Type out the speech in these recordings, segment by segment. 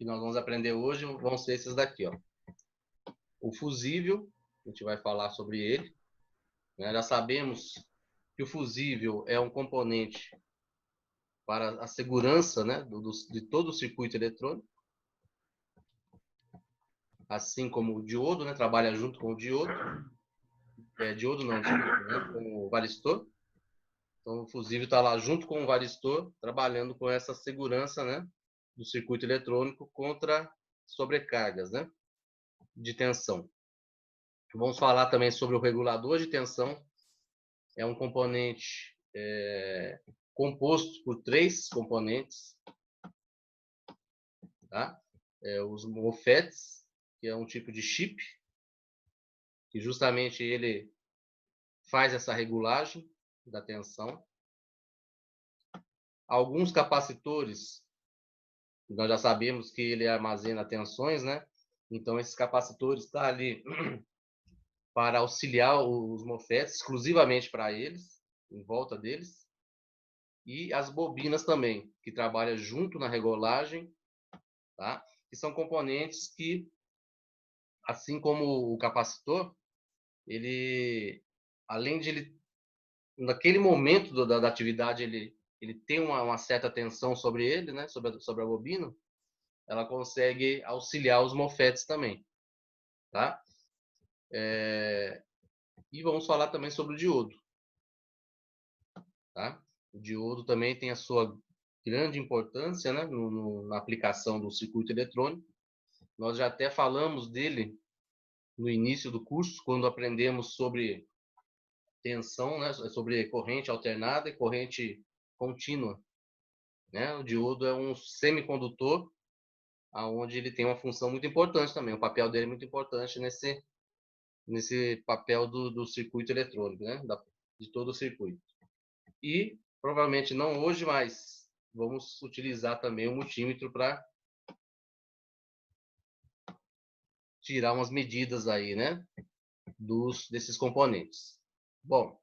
que nós vamos aprender hoje vão ser esses daqui, ó. O fusível, a gente vai falar sobre ele, né? Já sabemos que o fusível é um componente para a segurança, né, de todo o circuito eletrônico, assim como o diodo, né, trabalha junto com o diodo, diodo não, desculpa, né, com o varistor. Então o fusível está lá junto com o varistor, trabalhando com essa segurança, né, do circuito eletrônico contra sobrecargas, né, de tensão. Vamos falar também sobre o regulador de tensão. É um componente composto por 3 componentes, tá? Os MOSFETs, que é um tipo de chip, que justamente ele faz essa regulagem da tensão. Alguns capacitores, nós já sabemos que ele armazena tensões, né? Então esses capacitores estão ali para auxiliar os MOSFETs, exclusivamente para eles, em volta deles. E as bobinas também, que trabalham junto na regulagem, tá? Que são componentes que, assim como o capacitor, ele, além de ele, naquele momento da atividade, ele tem uma certa tensão sobre ele, né? Sobre a bobina, ela consegue auxiliar os MOSFETs também, tá? E vamos falar também sobre o diodo, tá? O diodo também tem a sua grande importância, né, na aplicação do circuito eletrônico. Nós já até falamos dele no início do curso, quando aprendemos sobre tensão, né, sobre corrente alternada e corrente contínua, né? O diodo é um semicondutor, aonde ele tem uma função muito importante também. O papel dele é muito importante nesse papel do circuito eletrônico, né? De todo o circuito. E provavelmente não hoje, mas vamos utilizar também o multímetro para tirar umas medidas aí, né? Desses componentes. Bom,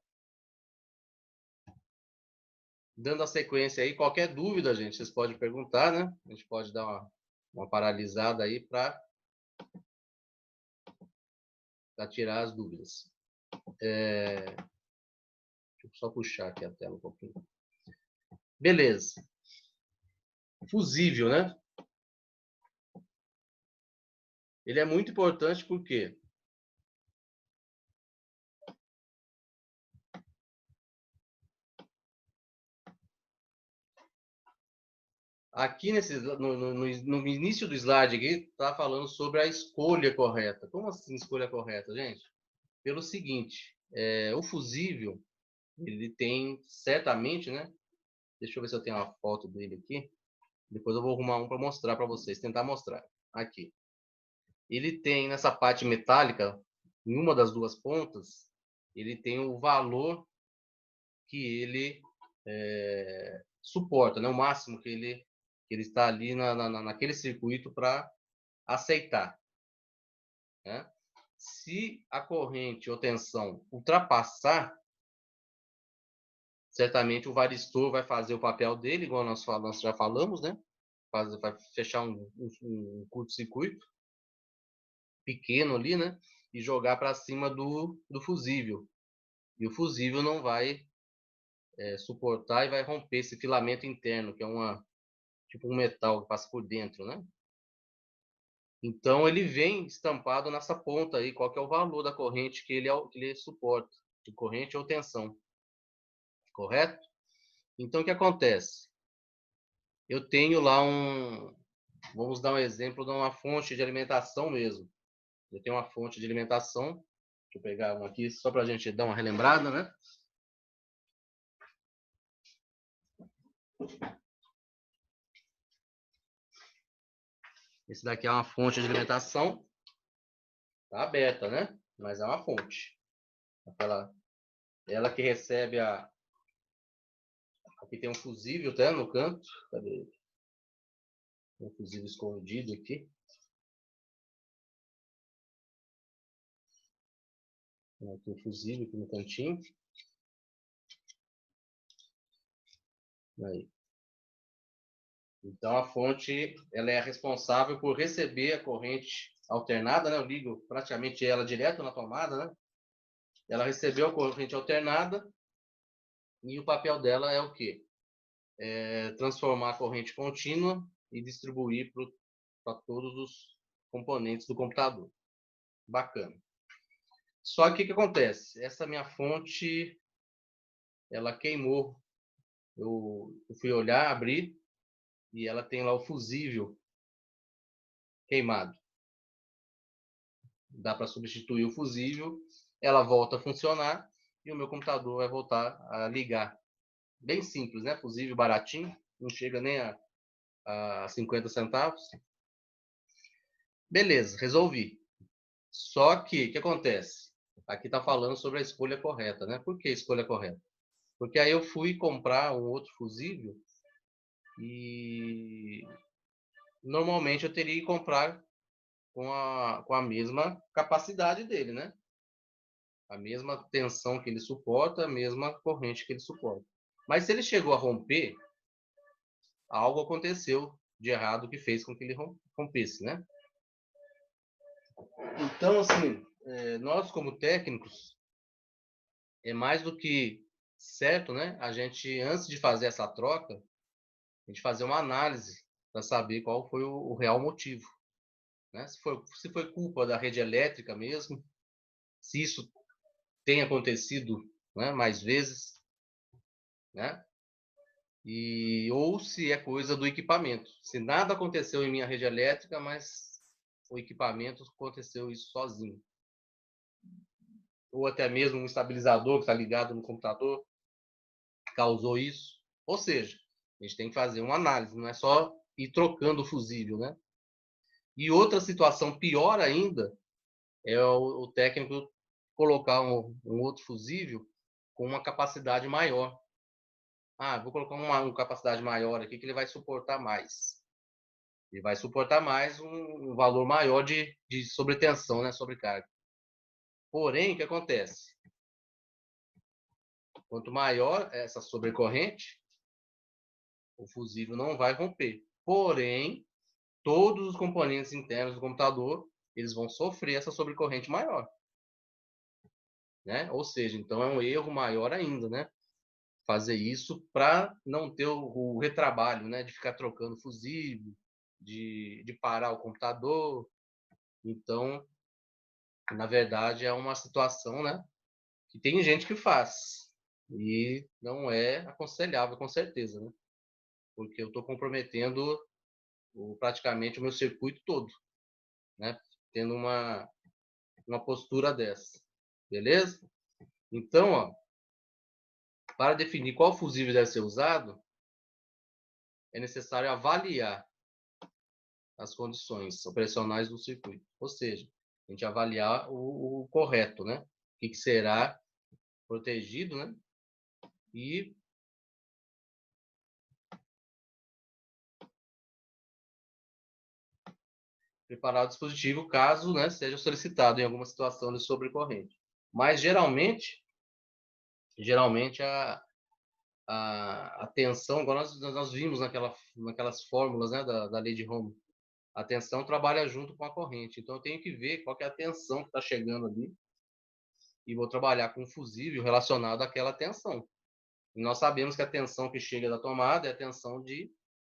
dando a sequência aí, qualquer dúvida, gente, vocês podem perguntar, né? A gente pode dar uma paralisada aí para tirar as dúvidas. Deixa eu só puxar aqui a tela um pouquinho. Beleza. Fusível, né? Ele é muito importante porque aqui no início do slide aqui está falando sobre a escolha correta. Como assim escolha correta, gente? Pelo seguinte, o fusível, ele tem certamente, né? Deixa eu ver se eu tenho uma foto dele aqui. Depois eu vou arrumar um para mostrar para vocês, tentar mostrar. Aqui. Ele tem nessa parte metálica, em uma das duas pontas, ele tem o valor que ele suporta, né? O máximo que ele está ali naquele circuito para aceitar, né? Se a corrente ou tensão ultrapassar, certamente o varistor vai fazer o papel dele, igual nós já falamos, né? Vai fechar um curto-circuito pequeno ali, né? E jogar para cima do fusível. E o fusível não vai suportar e vai romper esse filamento interno, que é tipo um metal que passa por dentro, né? Então ele vem estampado nessa ponta aí, qual que é o valor da corrente que ele suporta, de corrente ou tensão, correto? Então o que acontece? Eu tenho lá vamos dar um exemplo de uma fonte de alimentação mesmo. Eu tenho uma fonte de alimentação, deixa eu pegar uma aqui só para a gente dar uma relembrada, né? Esse daqui é uma fonte de alimentação, tá aberta, né? Mas é uma fonte. Ela que recebe aqui tem um fusível até no canto. Cadê? Tem um fusível escondido aqui. Tem aqui um fusível aqui no cantinho. Aí. Então, a fonte ela é responsável por receber a corrente alternada, né? Eu ligo praticamente ela direto na tomada, né? Ela recebeu a corrente alternada e o papel dela é o quê? É transformar a corrente contínua e distribuir para todos os componentes do computador. Bacana. Só que o que acontece? Essa minha fonte, ela queimou. Eu fui olhar, abrir, e ela tem lá o fusível queimado. Dá para substituir o fusível, ela volta a funcionar e o meu computador vai voltar a ligar. Bem simples, né? Fusível baratinho, não chega nem a 50 centavos. Beleza, resolvi. Só que, o que acontece? Aqui está falando sobre a escolha correta, né? Por que escolha correta? Porque aí eu fui comprar um outro fusível e normalmente eu teria que comprar com a mesma capacidade dele, né? A mesma tensão que ele suporta, a mesma corrente que ele suporta. Mas se ele chegou a romper, algo aconteceu de errado que fez com que ele rompesse, né? Então, assim, nós como técnicos, é mais do que certo, né? A gente, antes de fazer essa troca, a gente fazer uma análise para saber qual foi o real motivo, né? Se foi culpa da rede elétrica mesmo, se isso tem acontecido, né, mais vezes, né? Ou se é coisa do equipamento. Se nada aconteceu em minha rede elétrica, mas o equipamento aconteceu isso sozinho. Ou até mesmo um estabilizador que está ligado no computador causou isso. Ou seja, a gente tem que fazer uma análise, não é só ir trocando o fusível, né? E outra situação pior ainda é o técnico colocar um outro fusível com uma capacidade maior. Ah, vou colocar uma capacidade maior aqui que ele vai suportar mais. Ele vai suportar mais um valor maior de sobretensão, né? Sobrecarga. Porém, o que acontece? Quanto maior essa sobrecorrente, o fusível não vai romper. Porém, todos os componentes internos do computador, eles vão sofrer essa sobrecorrente maior. Né? Ou seja, então é um erro maior ainda, né? Fazer isso para não ter o retrabalho, né? De ficar trocando fusível, de parar o computador. Então, na verdade, é uma situação, né? Que tem gente que faz. E não é aconselhável, com certeza, né? Porque eu estou comprometendo praticamente o meu circuito todo, né? Tendo uma postura dessa. Beleza? Então, ó, para definir qual fusível deve ser usado, é necessário avaliar as condições operacionais do circuito. Ou seja, a gente avaliar o correto, né? O que será protegido, né? E preparar o dispositivo caso, né, seja solicitado em alguma situação de sobrecorrente. Mas geralmente a tensão, igual nós vimos naquelas fórmulas, né, da lei de Ohm, a tensão trabalha junto com a corrente. Então eu tenho que ver qual que é a tensão que está chegando ali e vou trabalhar com um fusível relacionado àquela tensão. E nós sabemos que a tensão que chega da tomada é a tensão de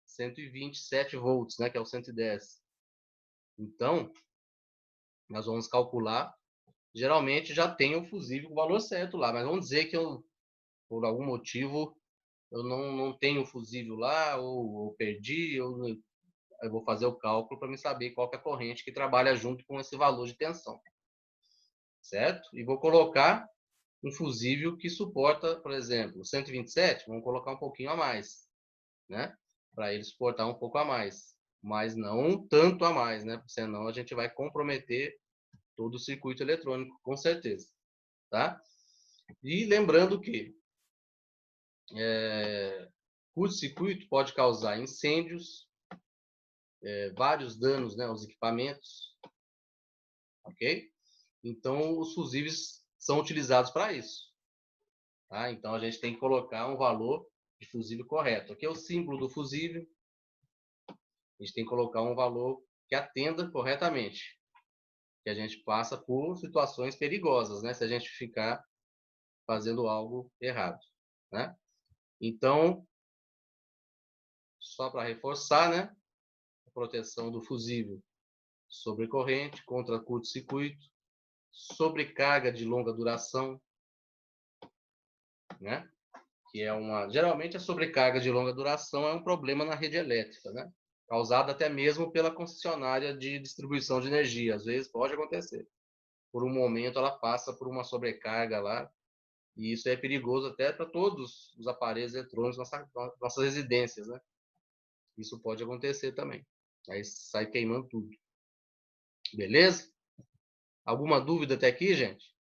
127 volts, né, que é o 110. Então, nós vamos calcular. Geralmente já tem o fusível com o valor certo lá, mas vamos dizer que eu, por algum motivo, eu não tenho o fusível lá, ou perdi, eu vou fazer o cálculo para me saber qual que é a corrente que trabalha junto com esse valor de tensão, certo? E vou colocar um fusível que suporta, por exemplo, 127, vamos colocar um pouquinho a mais, né? Para ele suportar um pouco a mais, mas não tanto a mais, né? Senão a gente vai comprometer todo o circuito eletrônico, com certeza, tá? E lembrando que curto-circuito pode causar incêndios, vários danos, né, aos equipamentos, ok? Então, os fusíveis são utilizados para isso. Tá? Então, a gente tem que colocar um valor de fusível correto. Aqui é o símbolo do fusível, A gente tem que colocar um valor que atenda corretamente. Que a gente passa por situações perigosas, né? Se a gente ficar fazendo algo errado, né? Então, só para reforçar, né? A proteção do fusível sobre corrente, contra curto-circuito, sobrecarga de longa duração, né? Que é geralmente a sobrecarga de longa duração é um problema na rede elétrica, né? Causado até mesmo pela concessionária de distribuição de energia. Às vezes pode acontecer. Por um momento ela passa por uma sobrecarga lá, e isso é perigoso até para todos os aparelhos eletrônicos nas nossas residências, né? Isso pode acontecer também. Aí sai queimando tudo. Beleza? Alguma dúvida até aqui, gente?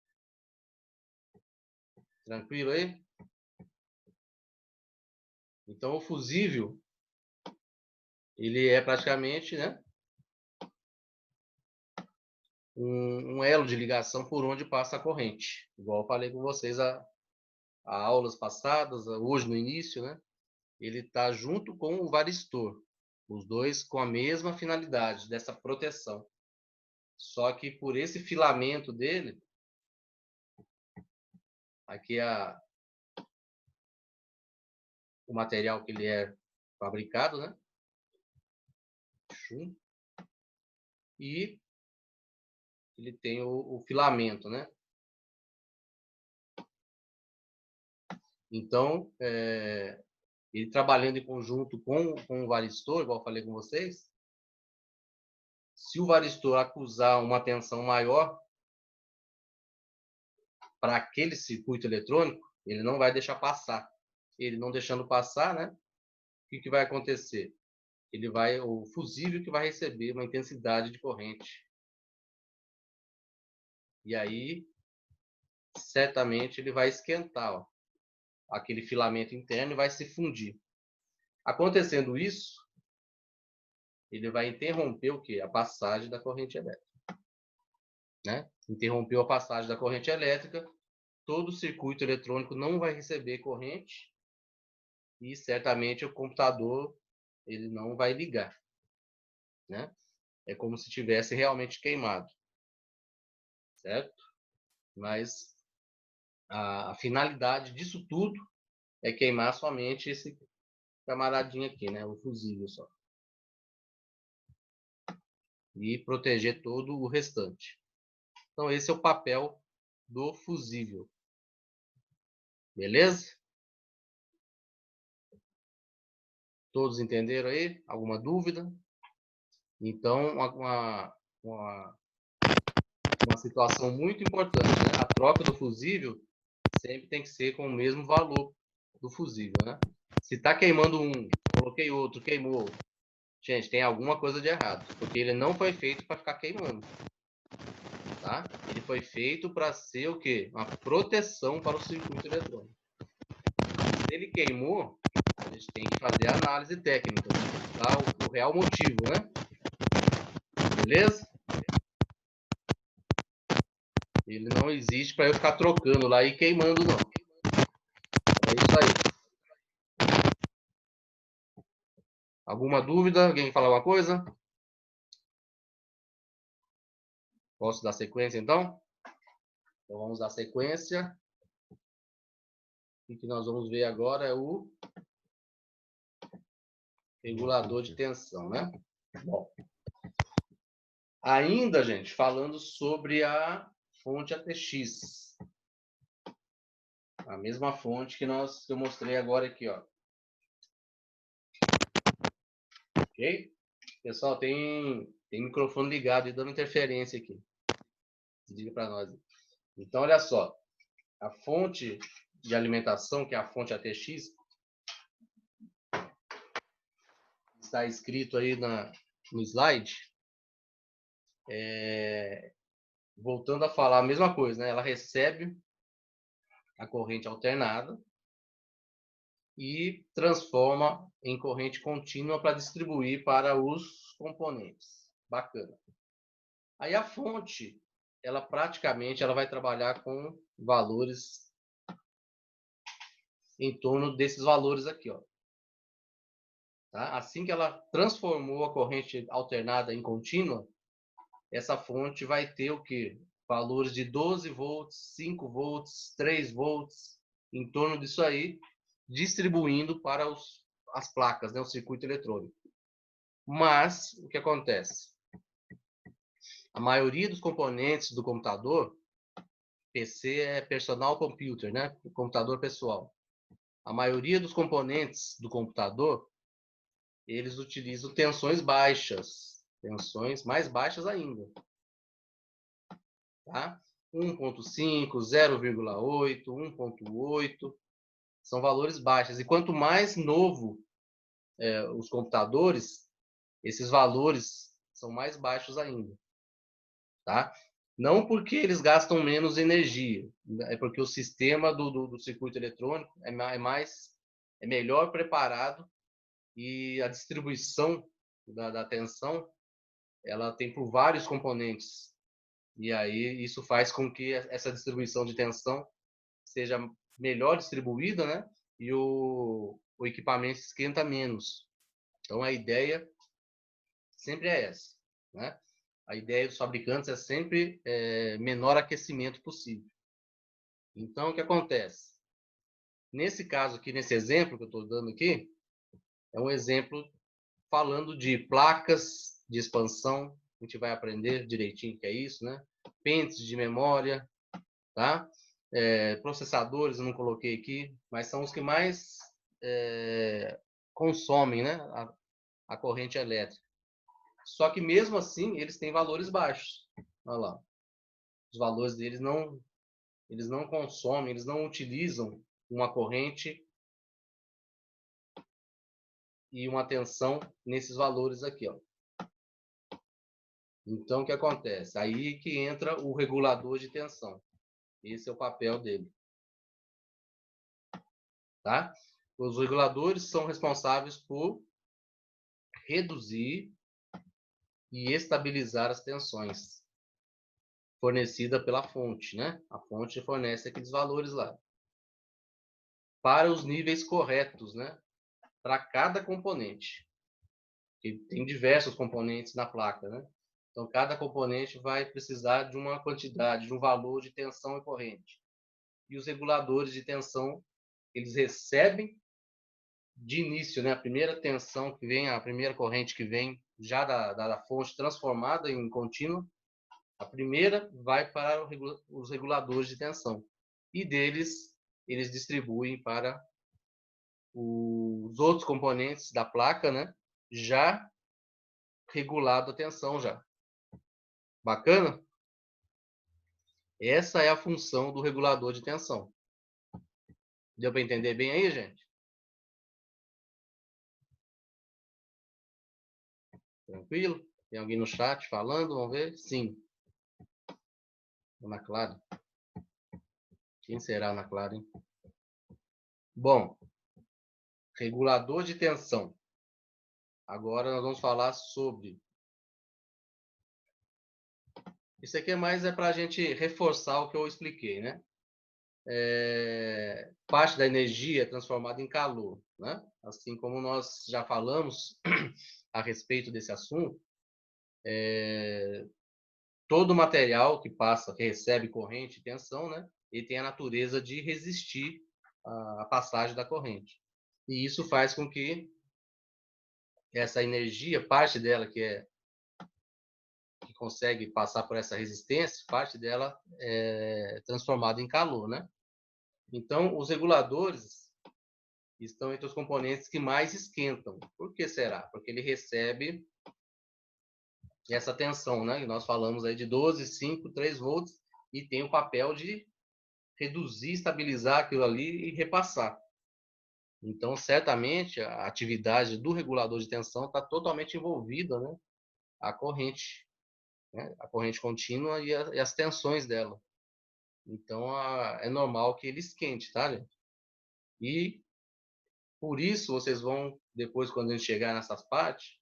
Tranquilo aí? Então o fusível, ele é praticamente, né, um elo de ligação por onde passa a corrente. Igual eu falei com vocês a aulas passadas, hoje no início, né? Ele está junto com o varistor. Os dois com a mesma finalidade, dessa proteção. Só que por esse filamento dele, aqui o material que ele é fabricado, né? E ele tem o filamento, né? Então, ele trabalhando em conjunto com o varistor, igual eu falei com vocês, se o varistor acusar uma tensão maior para aquele circuito eletrônico, ele não vai deixar passar. Ele não deixando passar, né? O que vai acontecer? O fusível que vai receber uma intensidade de corrente. E aí, certamente, ele vai esquentar, ó, aquele filamento interno e vai se fundir. Acontecendo isso, ele vai interromper o quê? A passagem da corrente elétrica. Né? Interrompeu a passagem da corrente elétrica, todo o circuito eletrônico não vai receber corrente e certamente o computador ele não vai ligar, né? É como se tivesse realmente queimado, certo? Mas a finalidade disso tudo é queimar somente esse camaradinho aqui, né? O fusível só. E proteger todo o restante. Então esse é o papel do fusível. Beleza? Todos entenderam aí? Alguma dúvida? Então, uma situação muito importante, né? A troca do fusível sempre tem que ser com o mesmo valor do fusível, né? Se está queimando um, coloquei outro, queimou. Gente, tem alguma coisa de errado, porque ele não foi feito para ficar queimando, tá? Ele foi feito para ser o quê? Uma proteção para o circuito eletrônico. Se ele queimou, a gente tem que fazer a análise técnica, tá? O real motivo, né? Beleza? Ele não existe para eu ficar trocando lá e queimando, não. É isso aí. Alguma dúvida? Alguém falar alguma coisa? Posso dar sequência, então? Então, vamos dar sequência. O que nós vamos ver agora é o regulador de tensão, né? Bom. Ainda, gente, falando sobre a fonte ATX. A mesma fonte que eu mostrei agora aqui, ó. Ok? Pessoal, tem microfone ligado e dando interferência aqui. Diga para nós. Então, olha só. A fonte de alimentação, que é a fonte ATX, está escrito aí no slide. Voltando a falar a mesma coisa, né? Ela recebe a corrente alternada e transforma em corrente contínua para distribuir para os componentes. Bacana. Aí a fonte, ela praticamente vai trabalhar com valores em torno desses valores aqui, ó. Tá? Assim que ela transformou a corrente alternada em contínua, essa fonte vai ter o quê? Valores de 12 volts, 5 volts, 3 volts, em torno disso aí, distribuindo para as placas, né? O circuito eletrônico. Mas, o que acontece? A maioria dos componentes do computador, PC é personal computer, né? O computador pessoal. A maioria dos componentes do computador, eles utilizam tensões baixas, tensões mais baixas ainda. Tá? 1.5, 0,8, 1.8, são valores baixos. E quanto mais novo os computadores, esses valores são mais baixos ainda. Tá? Não porque eles gastam menos energia, é porque o sistema do circuito eletrônico é melhor preparado e a distribuição da tensão ela tem por vários componentes. E aí isso faz com que essa distribuição de tensão seja melhor distribuída, né? E o equipamento esquenta menos. Então a ideia sempre é essa, né? A ideia dos fabricantes é sempre menor aquecimento possível. Então o que acontece? Nesse caso aqui, nesse exemplo que eu estou dando aqui, é um exemplo falando de placas de expansão. A gente vai aprender direitinho o que é isso, né? Pentes de memória, tá? Processadores eu não coloquei aqui, mas são os que mais consomem, né? A corrente elétrica. Só que mesmo assim eles têm valores baixos. Olha lá, os valores deles eles não consomem, eles não utilizam uma corrente e uma tensão nesses valores aqui, ó. Então o que acontece? Aí que entra o regulador de tensão. Esse é o papel dele. Tá? Os reguladores são responsáveis por reduzir e estabilizar as tensões fornecida pela fonte, né? A fonte fornece aqueles valores lá para os níveis corretos, né? Para cada componente. E tem diversos componentes na placa, né? Então cada componente vai precisar de uma quantidade, de um valor de tensão e corrente. E os reguladores de tensão, eles recebem de início, né? A primeira tensão que vem, a primeira corrente que vem já da fonte transformada em contínua, a primeira vai para os reguladores de tensão. E deles, eles distribuem para os outros componentes da placa, né? Já regulado a tensão já. Bacana? Essa é a função do regulador de tensão. Deu para entender bem aí, gente? Tranquilo? Tem alguém no chat falando? Vamos ver? Sim. Ana Clara. Quem será Ana Clara, hein? Bom, regulador de tensão. Agora nós vamos falar sobre... Isso aqui é para a gente reforçar o que eu expliquei, né? Parte da energia é transformada em calor, né? Assim como nós já falamos a respeito desse assunto, todo material que passa, que recebe corrente e tensão, né? Ele tem a natureza de resistir à passagem da corrente. E isso faz com que essa energia, parte dela que consegue passar por essa resistência, parte dela é transformada em calor, né? Então, os reguladores estão entre os componentes que mais esquentam. Por que será? Porque ele recebe essa tensão, né? Que nós falamos aí de 12, 5, 3 volts e tem o papel de reduzir, estabilizar aquilo ali e repassar. Então, certamente, a atividade do regulador de tensão está totalmente envolvida, né? A corrente, né? A corrente contínua e as tensões dela. Então, é normal que ele esquente, tá, gente? E por isso, vocês vão, depois, quando a gente chegar nessas partes,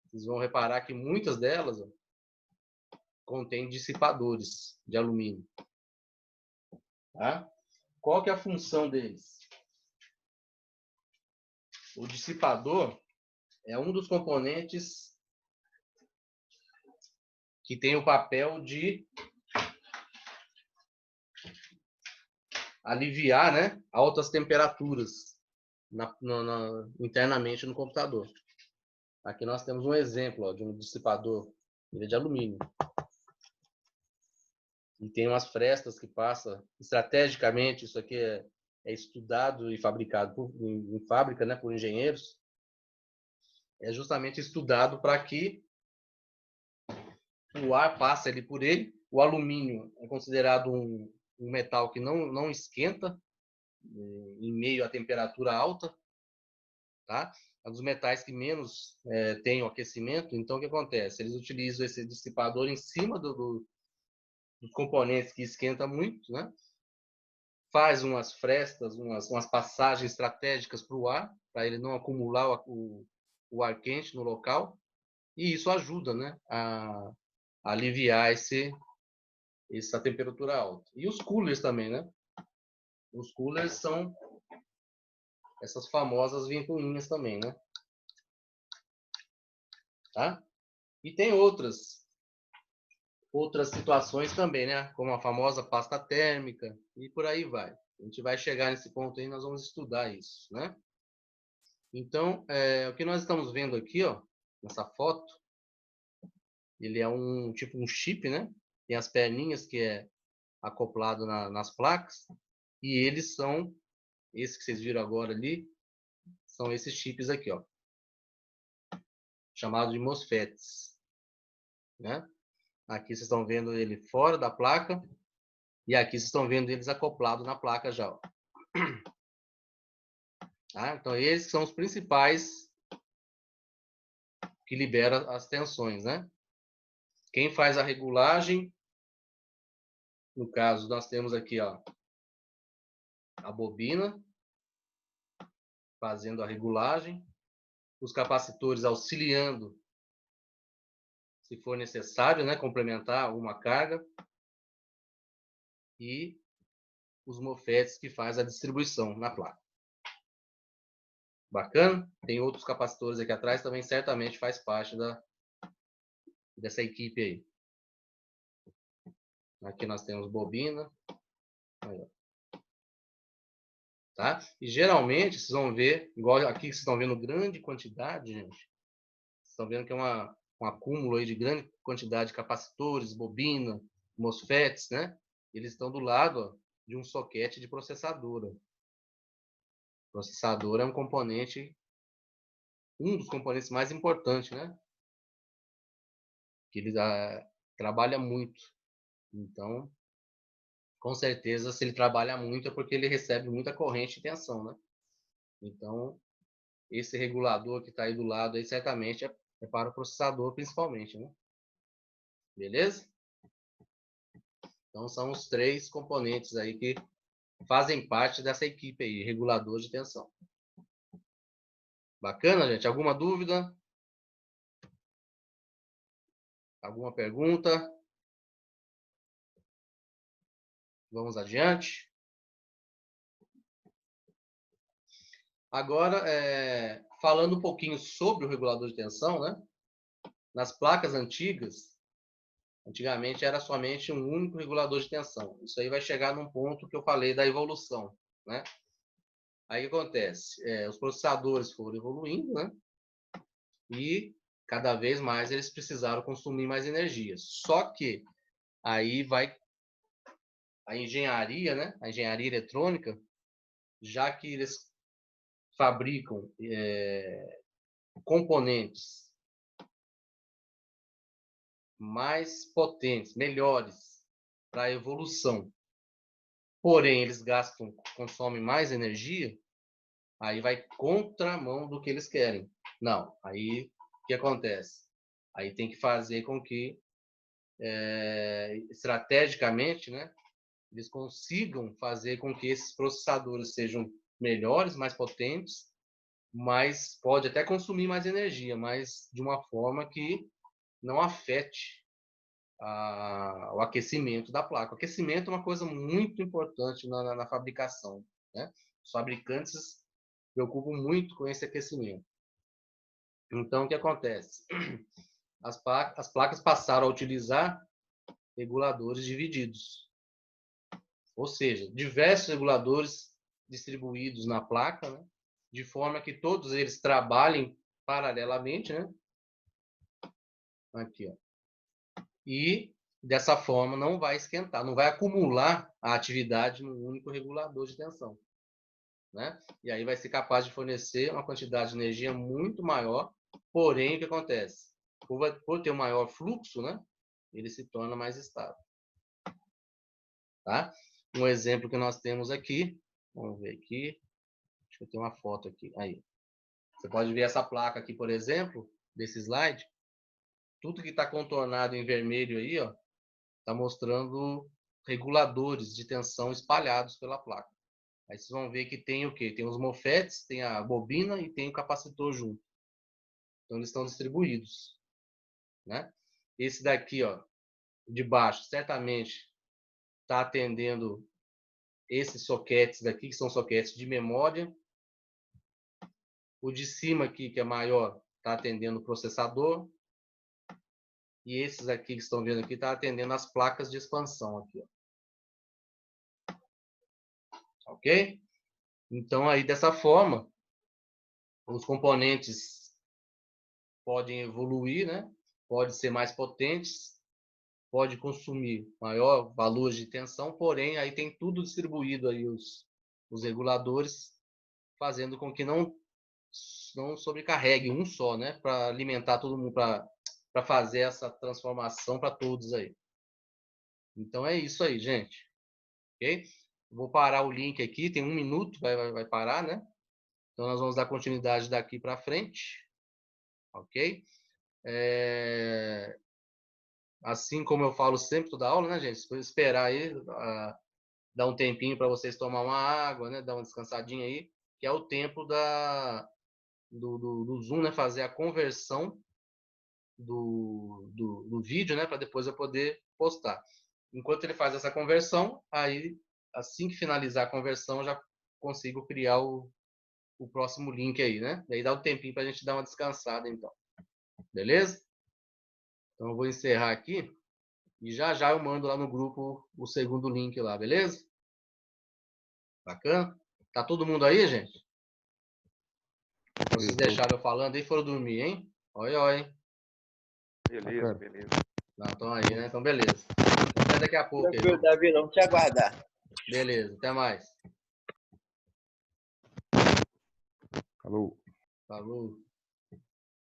vocês vão reparar que muitas delas contêm dissipadores de alumínio. Tá? Qual que é a função deles? O dissipador, é um dos componentes que tem o papel de aliviar, né, altas temperaturas internamente no computador. Aqui nós temos um exemplo, ó, de um dissipador, ele é de alumínio. E tem umas frestas que passa estrategicamente, isso aqui é estudado e fabricado em fábrica, né, por engenheiros. É justamente estudado para que o ar passe ali por ele. O alumínio é considerado um metal que não esquenta em meio à temperatura alta, tá? É um dos metais que menos tem o aquecimento. Então, o que acontece? Eles utilizam esse dissipador em cima dos componentes que esquenta muito, né? Faz umas frestas, umas passagens estratégicas para o ar, para ele não acumular o ar quente no local. E isso ajuda, né, a aliviar essa temperatura alta. E os coolers também, né? Os coolers são essas famosas ventoinhas também, né? Tá? E tem outras situações também, né? Como a famosa pasta térmica e por aí vai. A gente vai chegar nesse ponto aí, nós vamos estudar isso, né? Então, o que nós estamos vendo aqui, ó, nessa foto, ele é um tipo um chip, né? Tem as perninhas que é acoplado nas placas e eles são, esse que vocês viram agora ali, são esses chips aqui, ó, chamados de MOSFETs, né? Aqui vocês estão vendo ele fora da placa e aqui vocês estão vendo eles acoplados na placa já, ó. Tá? Então esses são os principais que liberam as tensões, né? Quem faz a regulagem, no caso nós temos aqui, ó, a bobina fazendo a regulagem, os capacitores auxiliando se for necessário, né, complementar uma carga, e os MOSFETs que faz a distribuição na placa. Bacana? Tem outros capacitores aqui atrás, também certamente faz parte dessa equipe aí. Aqui nós temos bobina. Aí, tá? E geralmente, vocês vão ver, igual aqui vocês estão vendo grande quantidade, gente. Vocês estão vendo que é um acúmulo aí de grande quantidade de capacitores, bobina, MOSFETs, né? Eles estão do lado, ó, de um soquete de processadora. Processador é um componente, um dos componentes mais importantes, né? Que ele trabalha muito. Então, com certeza, se ele trabalha muito é porque ele recebe muita corrente e tensão, né? Então, esse regulador que está aí do lado, aí, certamente é para o processador, principalmente, né? Beleza? Então, são os 3 componentes aí que fazem parte dessa equipe aí, regulador de tensão. Bacana, gente? Alguma dúvida? Alguma pergunta? Vamos adiante. Agora, falando um pouquinho sobre o regulador de tensão, né? Nas placas antigas, antigamente era somente um único regulador de tensão. Isso aí vai chegar num ponto que eu falei da evolução, né? Aí o que acontece? Os processadores foram evoluindo, né? E cada vez mais eles precisaram consumir mais energia. Só que aí vai a engenharia, né? A engenharia eletrônica, já que eles fabricam componentes mais potentes, melhores para a evolução, porém eles consomem mais energia, aí vai contramão do que eles querem. Não, aí o que acontece? Aí tem que fazer com que, estrategicamente, né, eles consigam fazer com que esses processadores sejam melhores, mais potentes, mas pode até consumir mais energia, mas de uma forma que não afete o aquecimento da placa. O aquecimento é uma coisa muito importante na fabricação, né? Os fabricantes se preocupam muito com esse aquecimento. Então, o que acontece? As placas passaram a utilizar reguladores divididos. Ou seja, diversos reguladores distribuídos na placa, né? De forma que todos eles trabalhem paralelamente, né? Aqui, ó. E dessa forma não vai esquentar, não vai acumular a atividade num único regulador de tensão, né? E aí vai ser capaz de fornecer uma quantidade de energia muito maior, porém o que acontece? Por ter um maior fluxo, né? Ele se torna mais estável. Tá? Um exemplo que nós temos aqui, vamos ver aqui, acho que eu tenho uma foto aqui, aí. Você pode ver essa placa aqui, por exemplo, desse slide, tudo que está contornado em vermelho aí, ó, está mostrando reguladores de tensão espalhados pela placa. Aí vocês vão ver que tem o quê? Tem os MOSFETs, tem a bobina e tem o capacitor junto. Então eles estão distribuídos, né? Esse daqui, ó, de baixo, certamente está atendendo esses soquetes daqui, que são soquetes de memória. O de cima aqui, que é maior, está atendendo o processador. E esses aqui que estão vendo aqui, está atendendo as placas de expansão aqui, ó. Ok? Então, aí, dessa forma, os componentes podem evoluir, né? Podem ser mais potentes, pode consumir maior valor de tensão, porém, aí tem tudo distribuído aí os reguladores, fazendo com que não sobrecarregue um só, né? Para alimentar todo mundo, para fazer essa transformação para todos aí. Então é isso aí, gente. Ok? Vou parar o link aqui, tem 1 minuto, vai parar, né? Então nós vamos dar continuidade daqui para frente. Ok? Assim como eu falo sempre toda aula, né, gente? Vou esperar aí, dar um tempinho para vocês tomar uma água, né? Dar uma descansadinha aí, que é o tempo do Zoom, né? Fazer a conversão do vídeo, né? Para depois eu poder postar. Enquanto ele faz essa conversão, aí assim que finalizar a conversão, eu já consigo criar o próximo link aí, né? Daí dá um tempinho para a gente dar uma descansada, então. Beleza? Então eu vou encerrar aqui e já já eu mando lá no grupo o segundo link lá, beleza? Bacana? Tá todo mundo aí, gente? Vocês deixaram eu falando e foram dormir, hein? Oi, oi. Beleza, beleza. Não, estão aí, né? Então, beleza. Até daqui a pouco. Tranquilo, Aí, Davi, vamos te aguardar. beleza, até mais. Falou. Falou.